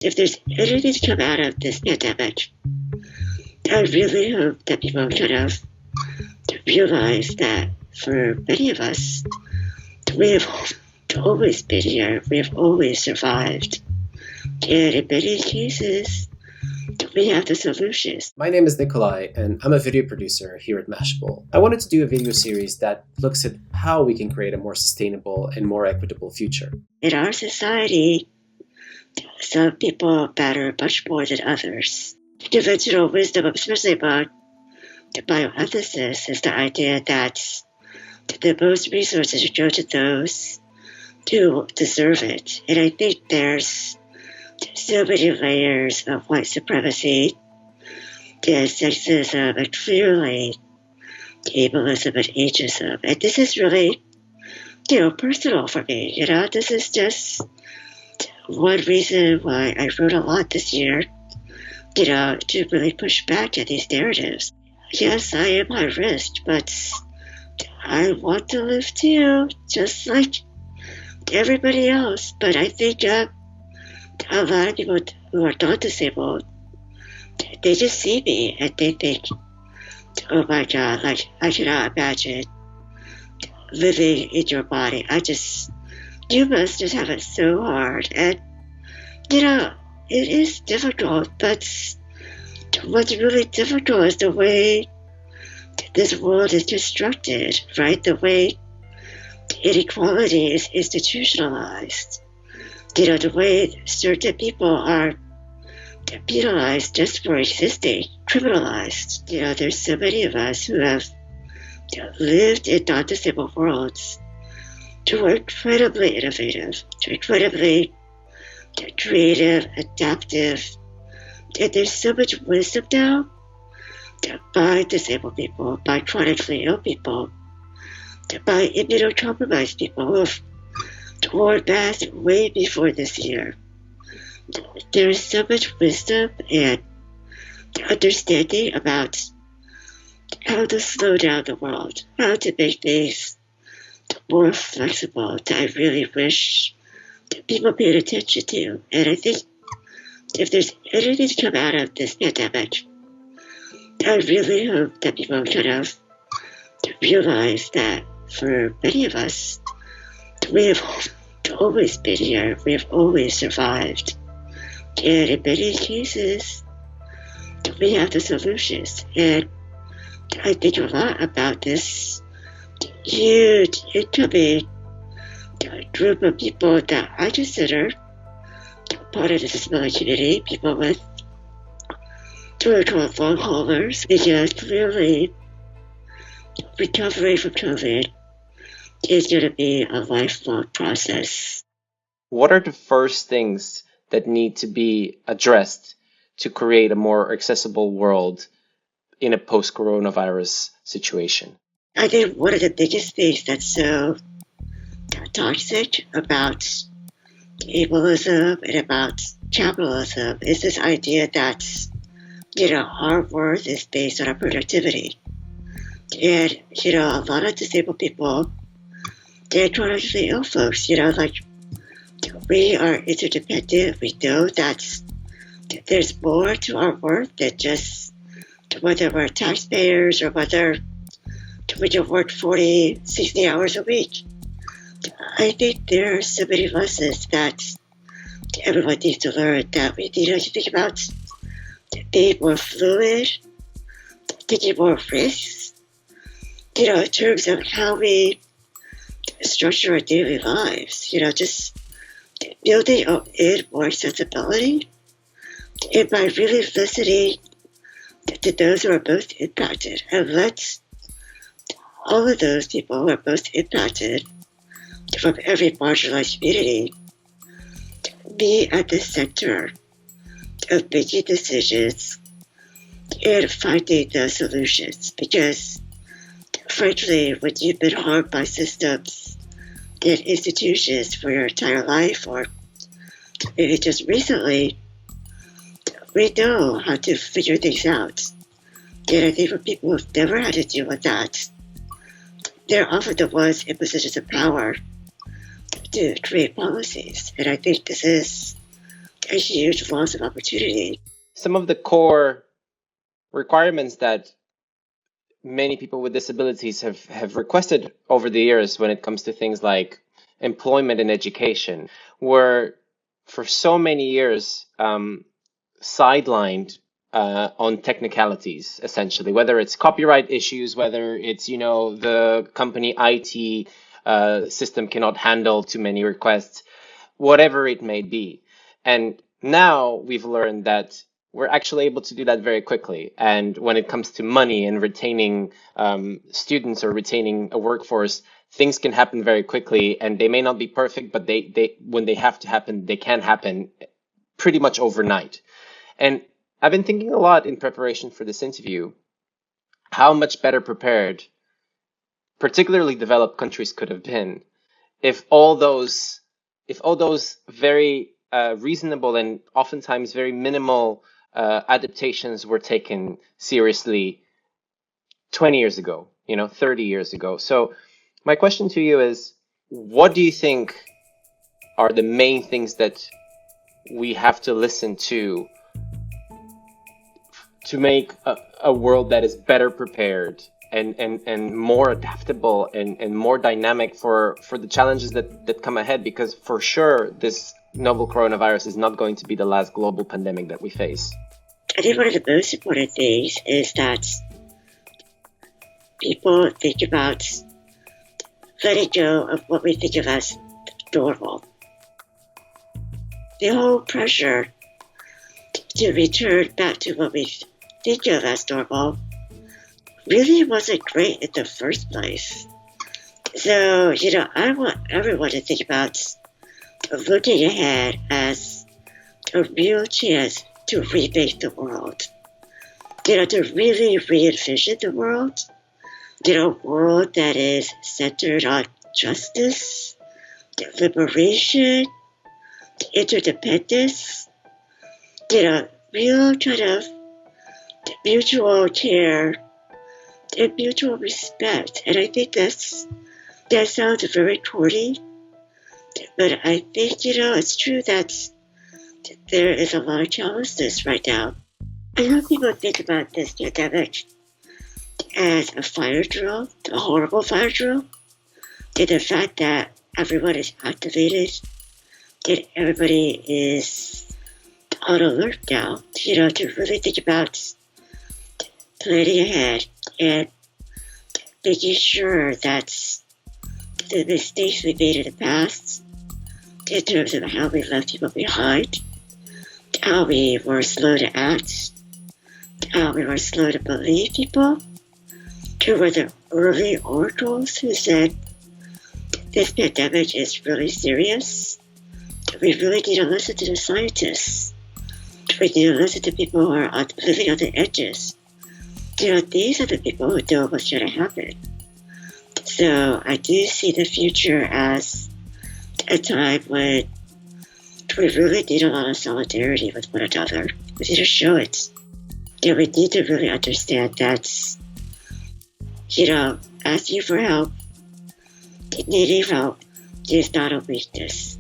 If there's anything to come out of this pandemic, I really hope that people kind of realize that for many of us, we have always been here, we have always survived. And in many cases, we have the solutions. My name is Nikolai, and I'm a video producer here at Mashable. I wanted to do a video series that looks at how we can create a more sustainable and more equitable future. In our society, some people matter much more than others. Conventional wisdom, especially about bioethicists, is the idea that the most resources should go to those who deserve it. And I think there's so many layers of white supremacy and sexism and clearly ableism and ageism. And this is really, personal for me. This is just one reason why I wrote a lot this year, to really push back at these narratives. Yes, I am high risk, but I want to live too, just like everybody else. But I think a lot of people who are not disabled, they just see me and they think, oh my God, like I cannot imagine living in your body. You must just have it so hard. And, it is difficult, but what's really difficult is the way this world is constructed, right? The way inequality is institutionalized. The way certain people are penalized just for existing, criminalized. There's so many of us who have lived in non-disabled worlds who are incredibly innovative, incredibly creative, adaptive. And there's so much wisdom now by disabled people, by chronically ill people, by immunocompromised people who have worn masks way before this year. There is so much wisdom and understanding about how to slow down the world, how to make things more flexible that I really wish that people paid attention to. And I think if there's anything to come out of this pandemic, I really hope that people kind of realize that for many of us, we have always been here, we have always survived. And in many cases, we have the solutions. And I think a lot about this huge incoming group of people that I consider part of the disability community, people with what are called long haulers, because clearly recovery from COVID is going to be a lifelong process. What are the first things that need to be addressed to create a more accessible world in a post-coronavirus situation? I think one of the biggest things that's so toxic about ableism and about capitalism is this idea that, our worth is based on our productivity. And, a lot of disabled people, they're chronically ill folks, we are interdependent. We know that there's more to our worth than just whether we're taxpayers or whether we can work 40, 60 hours a week. I think there are so many lessons that everyone needs to learn that we need to think about being more fluid, taking more risks, in terms of how we structure our daily lives, just building in more accessibility and by really listening to those who are most impacted and let all of those people who are most impacted from every marginalized community be at the center of making decisions and finding the solutions. Because, frankly, when you've been harmed by systems and institutions for your entire life, or maybe just recently, we know how to figure things out. And I think for people who've never had to deal with that, they're often the ones in positions of power to create policies. And I think this is a huge loss of opportunity. Some of the core requirements that many people with disabilities have requested over the years when it comes to things like employment and education were for so many years sidelined on technicalities, essentially, whether it's copyright issues, whether it's, the company IT system cannot handle too many requests, whatever it may be. And now we've learned that we're actually able to do that very quickly. And when it comes to money and retaining students or retaining a workforce, things can happen very quickly, and they may not be perfect, but they when they have to happen, they can happen pretty much overnight. And I've been thinking a lot in preparation for this interview how much better prepared, particularly developed countries could have been if all those very reasonable and oftentimes very minimal adaptations were taken seriously 20 years ago, 30 years ago. So my question to you is, what do you think are the main things that we have to listen to make a world that is better prepared and more adaptable and more dynamic for the challenges that come ahead? Because for sure, this novel coronavirus is not going to be the last global pandemic that we face. I think one of the most important things is that people think about letting go of what we think of as normal. The whole pressure to return back to what we think of as normal really wasn't great in the first place. So, I want everyone to think about looking ahead as a real chance to remake the world. To really re-envision the world. A world that is centered on justice, liberation, interdependence, real kind of mutual care and mutual respect. And I think that sounds very corny, but I think, it's true that there is a lot of challenges right now. I know people think about this pandemic as a fire drill, a horrible fire drill, and the fact that everyone is activated, that everybody is on alert now, to really think about planning ahead and making sure that the mistakes we made in the past, in terms of how we left people behind, how we were slow to act, how we were slow to believe people, who were the early oracles who said this pandemic is really serious. We really need to listen to the scientists. We need to listen to people who are living on the edges. These are the people who know what's going to happen. So I do see the future as a time when we really need a lot of solidarity with one another. We need to show it. We need to really understand that, asking for help, needing help is not a weakness.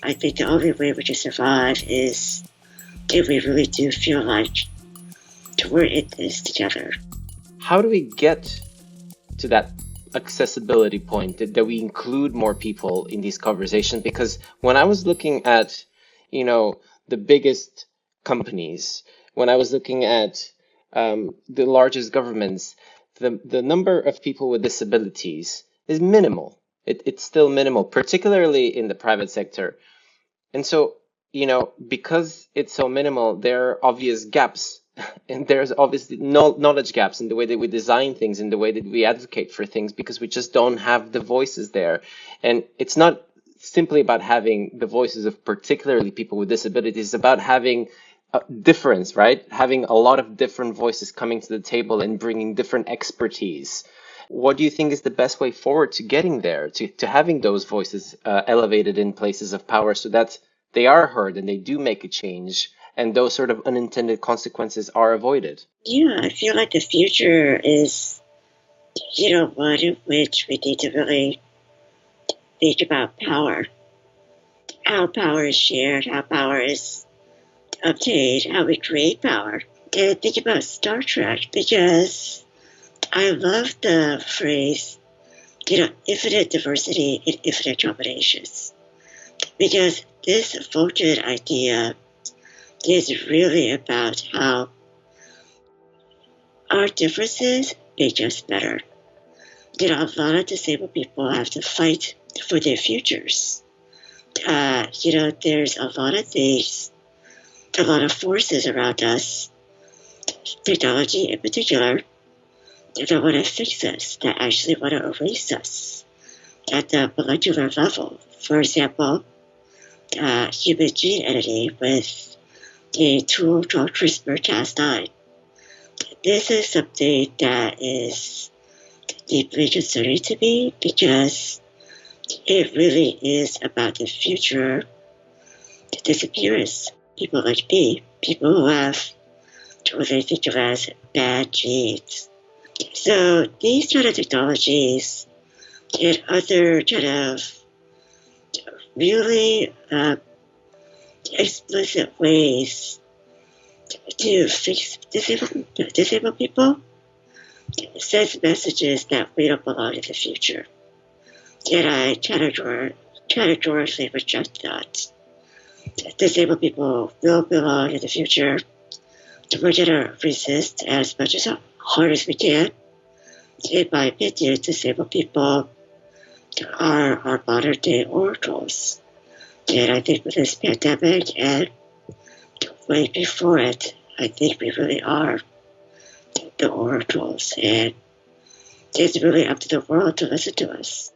I think the only way we can survive is if we really do feel like we're in this together. How do we get to that accessibility point, that we include more people in these conversations? Because when I was looking at, the biggest companies, when I was looking at the largest governments, the number of people with disabilities is minimal. It's still minimal, particularly in the private sector. And so, because it's so minimal, there are obvious gaps. And there's obviously knowledge gaps in the way that we design things, in the way that we advocate for things, because we just don't have the voices there. And it's not simply about having the voices of particularly people with disabilities. It's about having a difference, right? Having a lot of different voices coming to the table and bringing different expertise. What do you think is the best way forward to getting there, to having those voices elevated in places of power so that they are heard and they do make a change, and those sort of unintended consequences are avoided? Yeah, I feel like the future is, one in which we need to really think about power how power is shared, how power is obtained, how we create power. And I think about Star Trek because I love the phrase, infinite diversity in infinite combinations. Because this Vulcan idea is really about how our differences make us better. A lot of disabled people have to fight for their futures. There's a lot of things, a lot of forces around us, technology in particular, that want to fix us, that actually want to erase us at the molecular level. For example, human gene editing with a tool called CRISPR-Cas9. This is something that is deeply concerning to me because it really is about the future disappearance. People like me, people who have what they think of as bad genes. So these kind of technologies and other kind of really explicit ways to fix disabled people sends messages that we don't belong in the future. And I categorically reject that. Disabled people will belong in the future. We're going to resist as much as hard as we can. In my opinion, disabled people are our modern day oracles. And I think with this pandemic and way before it, I think we really are the oracles. And it's really up to the world to listen to us.